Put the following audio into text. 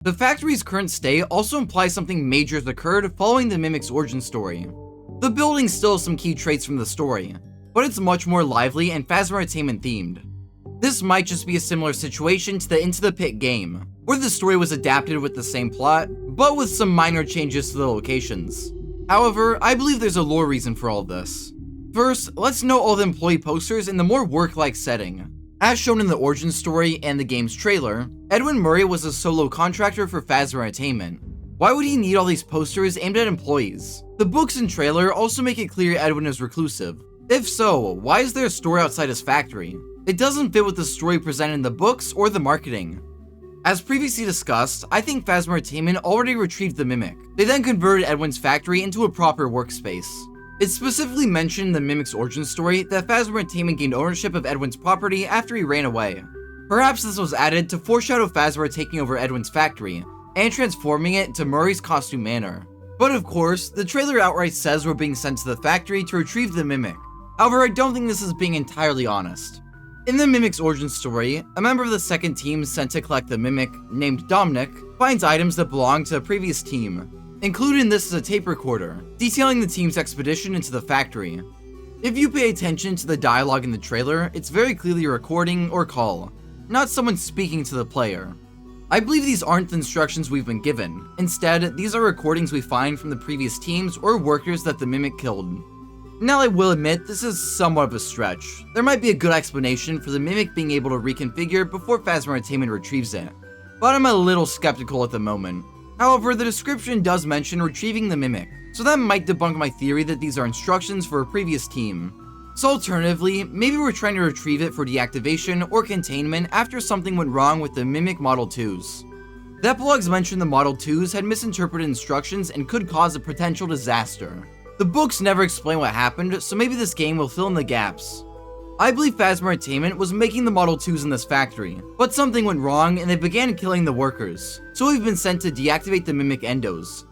The factory's current state also implies something major has occurred following the Mimic's origin story. The building still has some key traits from the story, but it's much more lively and Phasmartainment themed. This might just be a similar situation to the Into the Pit game, where the story was adapted with the same plot, but with some minor changes to the locations. However, I believe there's a lore reason for all this. First, let's note all the employee posters in the more work-like setting. As shown in the origin story and the game's trailer, Edwin Murray was a solo contractor for Phasmartainment. Why would he need all these posters aimed at employees? The books and trailer also make it clear Edwin is reclusive. If so, why is there a store outside his factory? It doesn't fit with the story presented in the books or the marketing. As previously discussed, I think Phasmartainment already retrieved the Mimic. They then converted Edwin's factory into a proper workspace. It's specifically mentioned in the Mimic's origin story that Phasmartainment gained ownership of Edwin's property after he ran away. Perhaps this was added to foreshadow Phasmar taking over Edwin's factory and transforming it into Murray's costume manor. But of course, the trailer outright says we're being sent to the factory to retrieve the Mimic. However, I don't think this is being entirely honest. In the Mimic's origin story, a member of the second team sent to collect the Mimic, named Dominic, finds items that belong to a previous team. Included in this is a tape recorder, detailing the team's expedition into the factory. If you pay attention to the dialogue in the trailer, it's very clearly a recording or call, not someone speaking to the player. I believe these aren't the instructions we've been given. Instead, these are recordings we find from the previous teams or workers that the Mimic killed. Now I will admit, this is somewhat of a stretch. There might be a good explanation for the Mimic being able to reconfigure before Phasmartainment retrieves it, but I'm a little skeptical at the moment. However, the description does mention retrieving the Mimic, so that might debunk my theory that these are instructions for a previous team. So alternatively, maybe we're trying to retrieve it for deactivation or containment after something went wrong with the Mimic Model 2s. The epilogues mentioned the Model 2s had misinterpreted instructions and could cause a potential disaster. The books never explain what happened, so maybe this game will fill in the gaps. I believe Phasmartainment was making the Model 2s in this factory, but something went wrong and they began killing the workers, so we've been sent to deactivate the Mimic Endos.